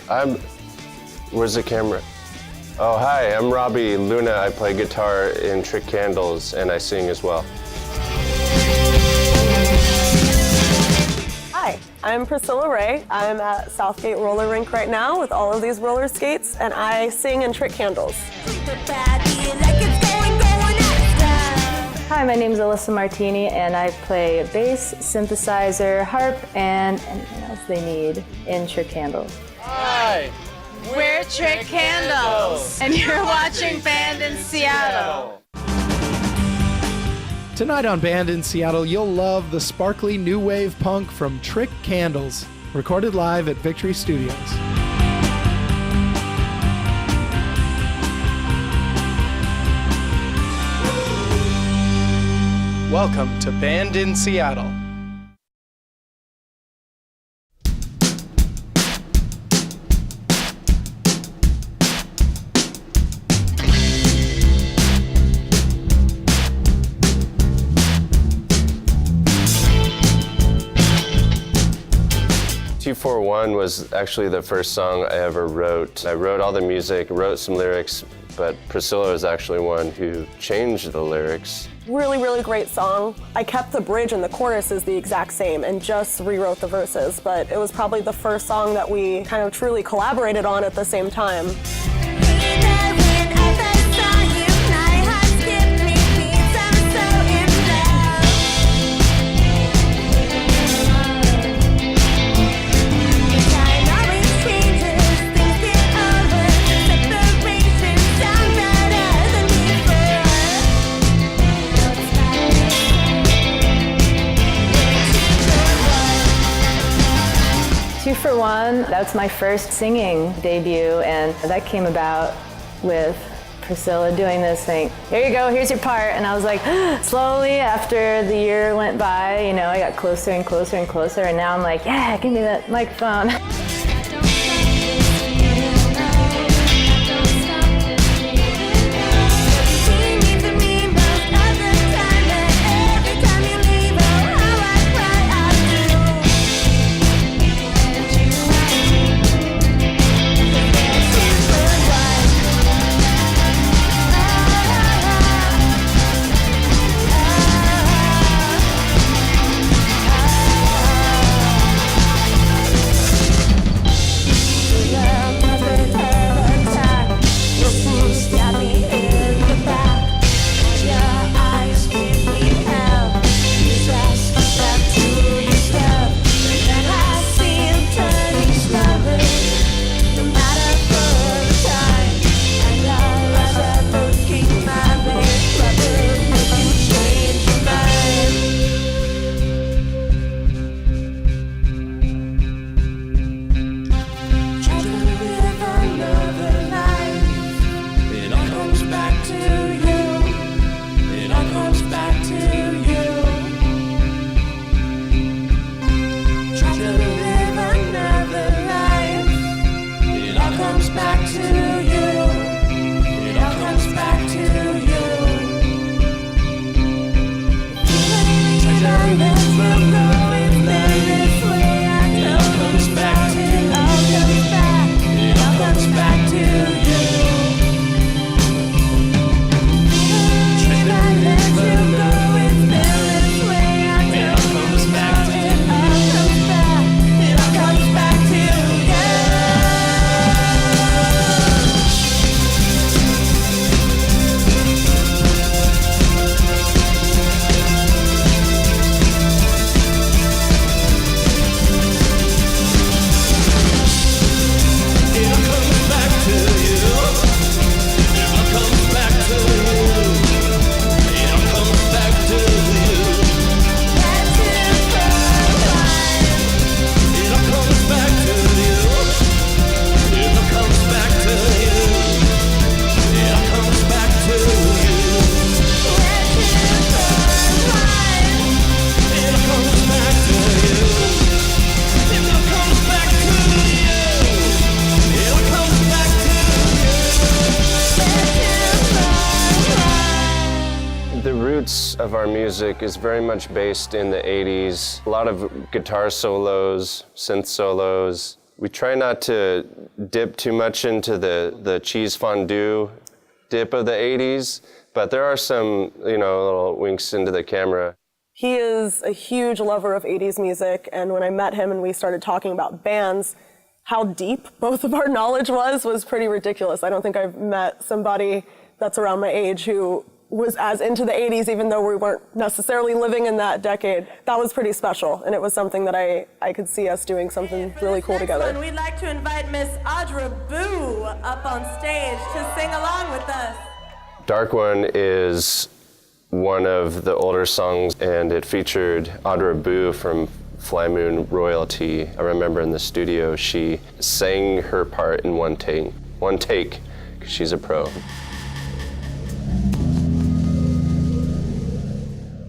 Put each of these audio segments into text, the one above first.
Where's the camera? Oh, hi, I'm Robbie Luna. I play guitar in Trick Candles, and I sing as well. Hi, I'm Priscilla Ray. I'm at Southgate Roller Rink right now with all of these roller skates, and I sing in Trick Candles. Hi, my name is Alyssa Martini, and I play bass, synthesizer, harp, and anything else they need in Trick Candles. Hi, we're Trick Candles, and you're watching Band in Seattle. Tonight on Band in Seattle, you'll love the sparkly new wave punk from Trick Candles, recorded live at Victory Studios. Welcome to Band in Seattle. "241" was actually the first song I ever wrote. I wrote all the music, wrote some lyrics, but Priscilla was actually one who changed the lyrics. Really, really great song. I kept the bridge and the chorus is the exact same and just rewrote the verses, but it was probably the first song that we kind of truly collaborated on at the same time. Two for One, that's my first singing debut, and that came about with Priscilla doing this thing. Here you go, here's your part. And I was like, slowly after the year went by, you know, I got closer and closer and closer, and now I'm like, yeah, give me that microphone. roots of our music is very much based in the 80s. A lot of guitar solos, synth solos, We try not to dip too much into the cheese fondue dip of the 80s, but there are some, little winks into the camera. He is a huge lover of 80s music, and when I met him and we started talking about bands, how deep both of our knowledge was pretty ridiculous. I don't think I've met somebody that's around my age who was as into the 80s, even though we weren't necessarily living in that decade. That was pretty special, and it was something that I could see us doing something really cool together. We'd like to invite Miss Audra Boo up on stage to sing along with us. Dark One is one of the older songs, and it featured Audra Boo from Fly Moon royalty. I remember in the studio, she sang her part in one take, because she's a pro.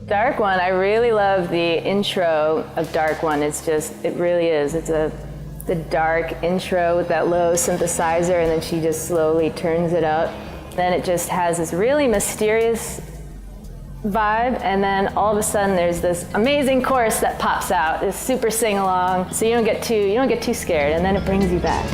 Dark One, I really love the intro of Dark One. It really is. It's the dark intro with that low synthesizer, and then she just slowly turns it up. Then it just has this really mysterious vibe, and then all of a sudden there's this amazing chorus that pops out, this super sing-along, so you don't get too scared, and then it brings you back.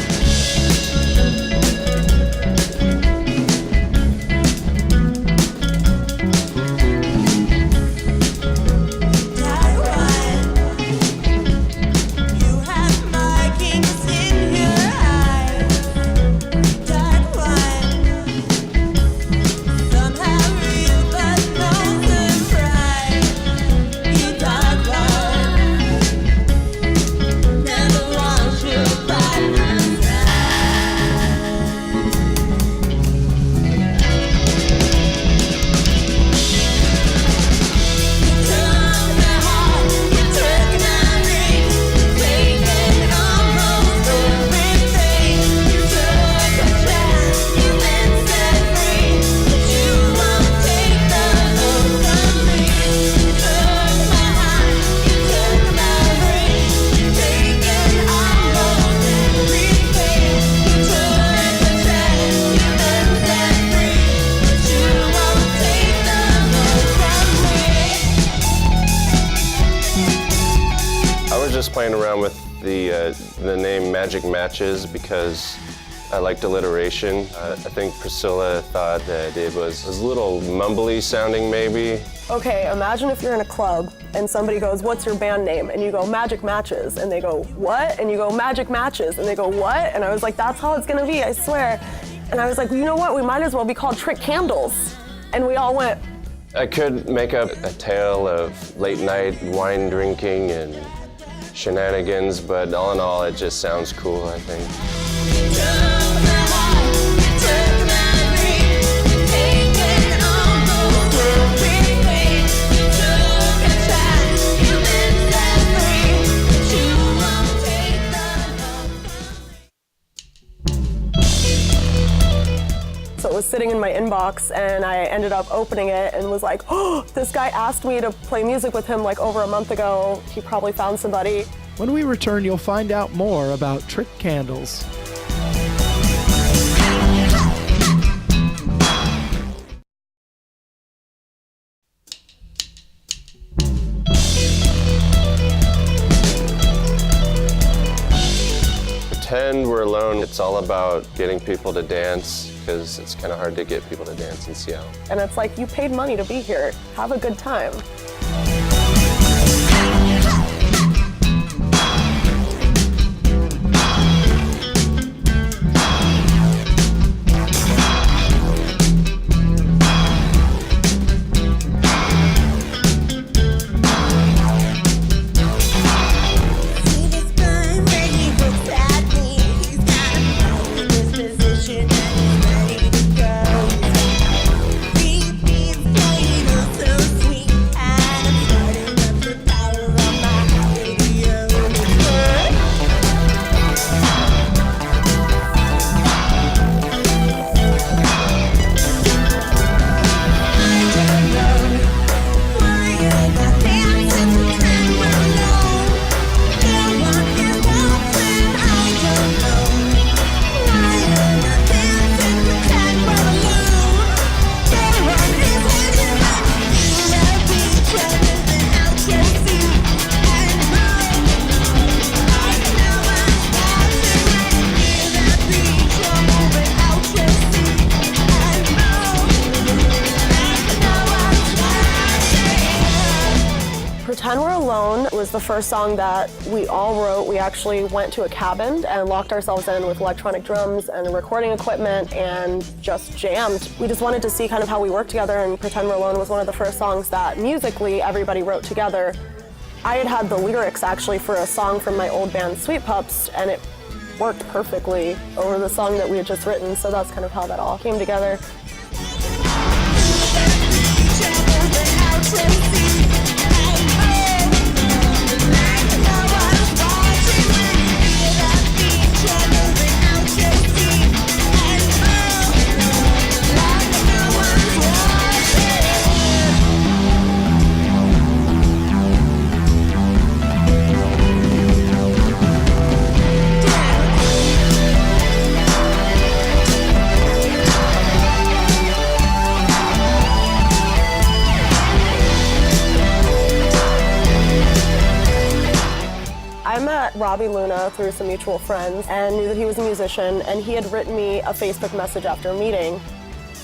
Playing around with the name Magic Matches because I liked alliteration. I think Priscilla thought that it was a little mumbly sounding maybe. Okay, imagine if you're in a club and somebody goes, "What's your band name?" And you go, "Magic Matches." And they go, "What?" And you go, "Magic Matches." And they go, "What?" And I was like, "That's how it's gonna be, I swear." And I was like, well, you know what? We might as well be called Trick Candles. And we all went. I could make up a tale of late night wine drinking and shenanigans, but all in all, it just sounds cool, I think. So it was sitting in my inbox, and I ended up opening it and was like, oh, this guy asked me to play music with him like over a month ago. He probably found somebody. When we return, you'll find out more about Trick Candles. Pretend we're alone. It's all about getting people to dance because it's kind of hard to get people to dance in Seattle. And it's like, you paid money to be here. Have a good time. Sweet and Pretend We're Alone was the first song that we all wrote. We actually went to a cabin and locked ourselves in with electronic drums and recording equipment and just jammed. We just wanted to see kind of how we worked together, and Pretend We're Alone was one of the first songs that musically everybody wrote together. I had the lyrics actually for a song from my old band Sweet Pups, and it worked perfectly over the song that we had just written, so that's kind of how that all came together. I met Robbie Luna through some mutual friends and knew that he was a musician, and he had written me a Facebook message after a meeting.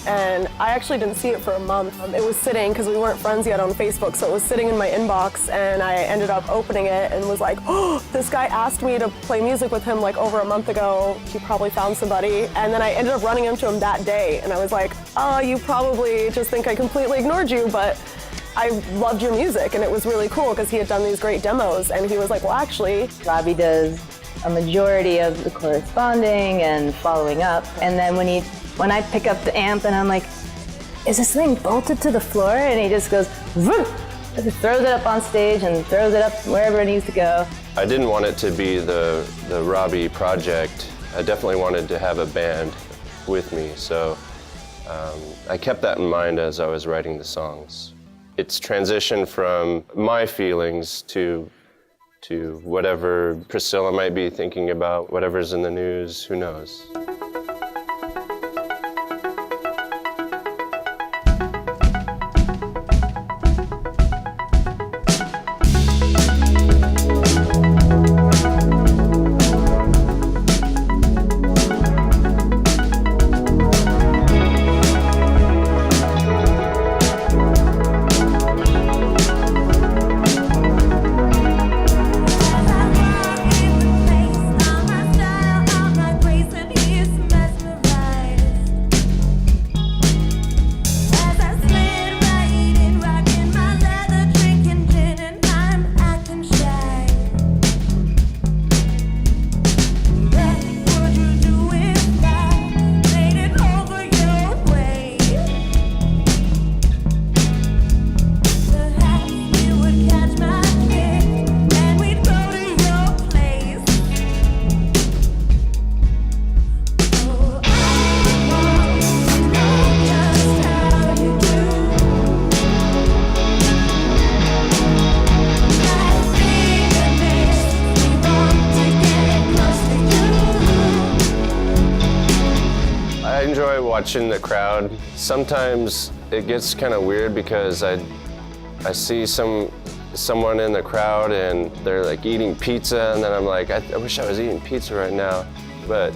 And I actually didn't see it for a month. It was sitting, because we weren't friends yet on Facebook, so it was sitting in my inbox, and I ended up opening it and was like, oh, this guy asked me to play music with him like over a month ago. He probably found somebody. And then I ended up running into him that day, and I was like, oh, you probably just think I completely ignored you, but I loved your music, and it was really cool because he had done these great demos, and he was like, well, actually, Robbie does a majority of the corresponding and following up. And then when I pick up the amp and I'm like, is this thing bolted to the floor? And he just goes, vroom! Just throws it up on stage and throws it up wherever it needs to go. I didn't want it to be the Robbie project. I definitely wanted to have a band with me, so I kept that in mind as I was writing the songs. It's transitioned from my feelings to whatever Priscilla might be thinking about, whatever's in the news, who knows. Watching the crowd. Sometimes it gets kind of weird because I see someone in the crowd and they're like eating pizza, and then I'm like, I wish I was eating pizza right now. But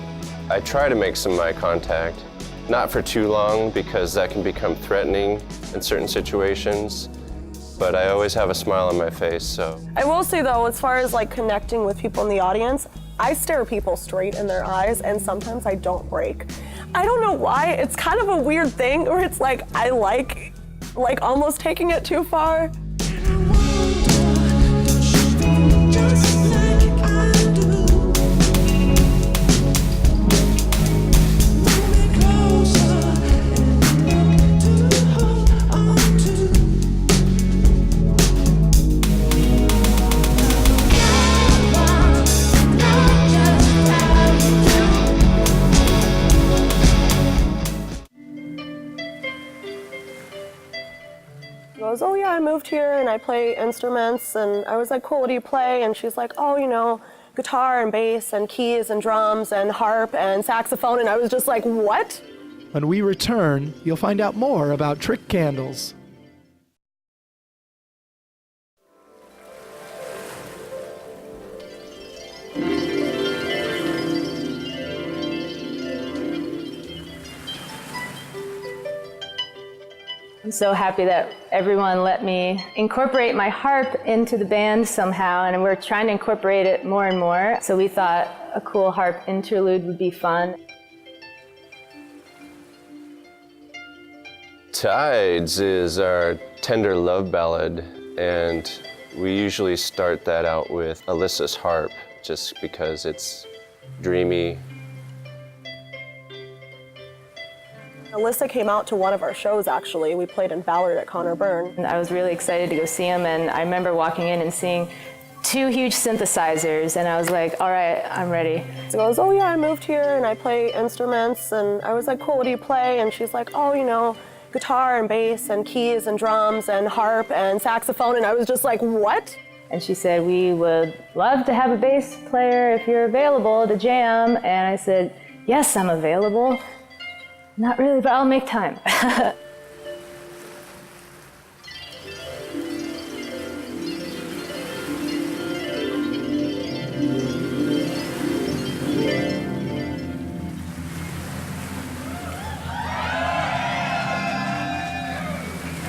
I try to make some eye contact, not for too long because that can become threatening in certain situations. But I always have a smile on my face, so. I will say though, as far as like connecting with people in the audience, I stare people straight in their eyes, and sometimes I don't break. I don't know why. It's kind of a weird thing where it's like I like almost taking it too far. Goes, oh yeah, I moved here and I play instruments, and I was like, cool, what do you play? And she's like, oh, you know, guitar and bass and keys and drums and harp and saxophone, and I was just like, what? When we return, you'll find out more about Trick Candles. I'm so happy that everyone let me incorporate my harp into the band somehow, and we're trying to incorporate it more and more. So we thought a cool harp interlude would be fun. Tides is our tender love ballad, and we usually start that out with Alyssa's harp, just because it's dreamy. Alyssa came out to one of our shows, actually. We played in Ballad at Connor Byrne. And I was really excited to go see him, and I remember walking in and seeing 2 huge synthesizers, and I was like, all right, I'm ready. She goes, oh yeah, I moved here and I play instruments, and I was like, cool, what do you play? And she's like, oh, you know, guitar and bass and keys and drums and harp and saxophone, and I was just like, what? And she said, we would love to have a bass player if you're available to jam. And I said, yes, I'm available. Not really, but I'll make time.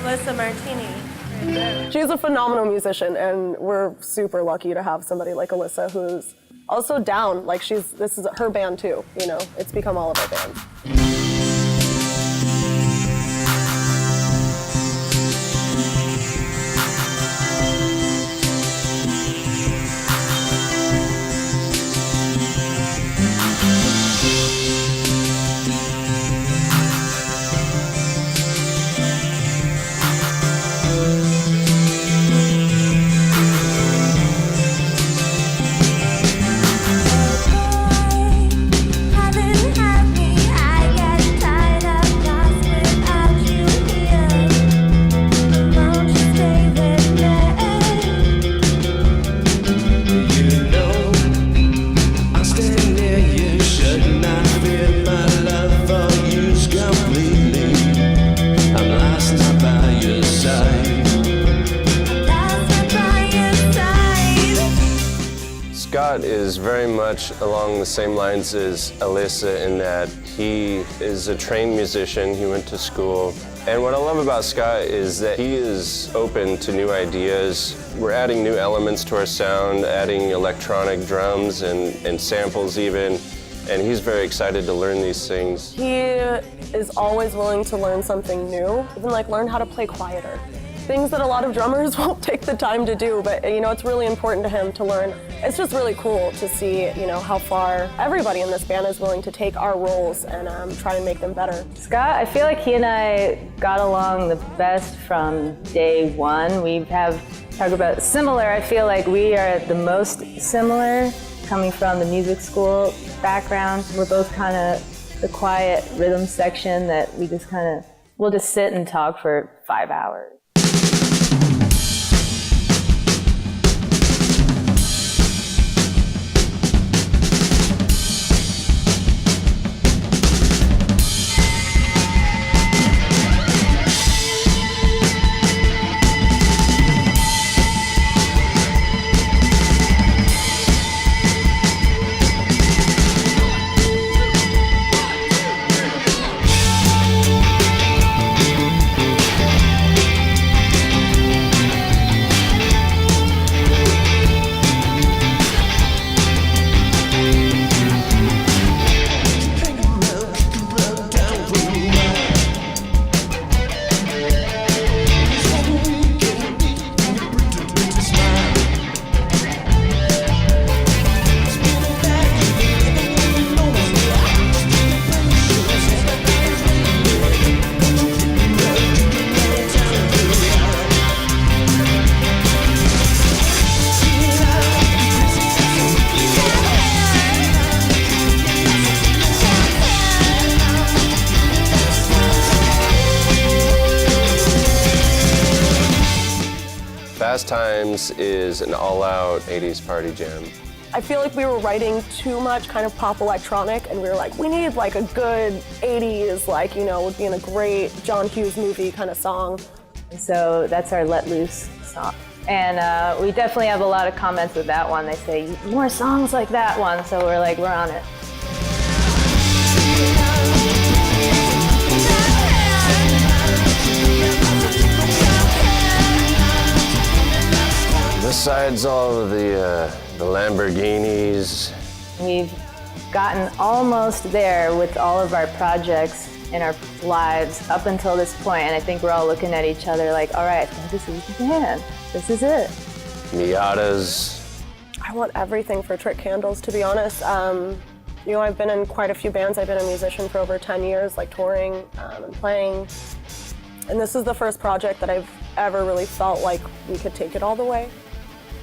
Alyssa Martini. She's a phenomenal musician, and we're super lucky to have somebody like Alyssa who's also down. Like, this is her band too, you know? It's become all of our bands. Scott is very much along the same lines as Alyssa in that he is a trained musician. He went to school. And what I love about Scott is that he is open to new ideas. We're adding new elements to our sound, adding electronic drums and samples even. And he's very excited to learn these things. He is always willing to learn something new, even like learn how to play quieter. Things that a lot of drummers won't take the time to do, but you know, it's really important to him to learn. It's just really cool to see, you know, how far everybody in this band is willing to take our roles and try and make them better. Scott, I feel like he and I got along the best from day one. We have talked about similar. I feel like we are the most similar, coming from the music school background. We're both kind of the quiet rhythm section that we just kind of, we'll just sit and talk for 5 hours. Pastimes is an all-out 80s party jam. I feel like we were writing too much kind of pop electronic, and we were like, we need like a good 80s, like, you know, would be in a great John Hughes movie kind of song. And so that's our Let Loose song. And we definitely have a lot of comments with that one. They say, more songs like that one. So we're like, we're on it. Yeah. besides all of the Lamborghinis, We've gotten almost there with all of our projects in our lives up until this point, and I think we're all looking at each other like, all right, this is the man. This is it. Miatas, I want everything for Trick Candles, to be honest. You know, I've been in quite a few bands. I've been a musician for over 10 years, like touring and playing. And this is the first project that I've ever really felt like we could take it all the way.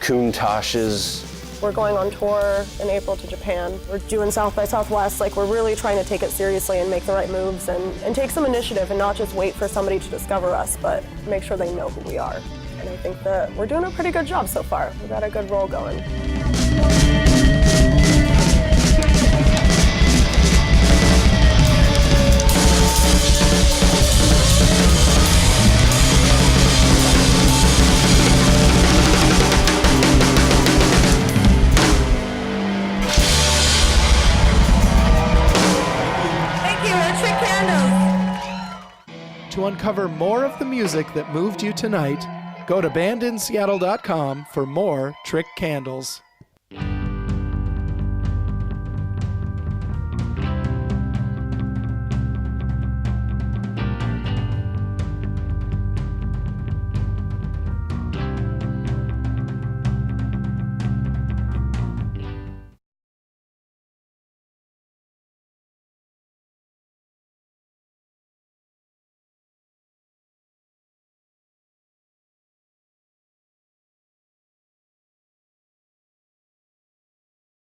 Countach's. We're going on tour in April to Japan. We're doing South by Southwest. Like, we're really trying to take it seriously and make the right moves and take some initiative and not just wait for somebody to discover us, but make sure they know who we are. And I think that we're doing a pretty good job so far. We've got a good roll going. To uncover more of the music that moved you tonight, go to bandinseattle.com for more Trick Candles.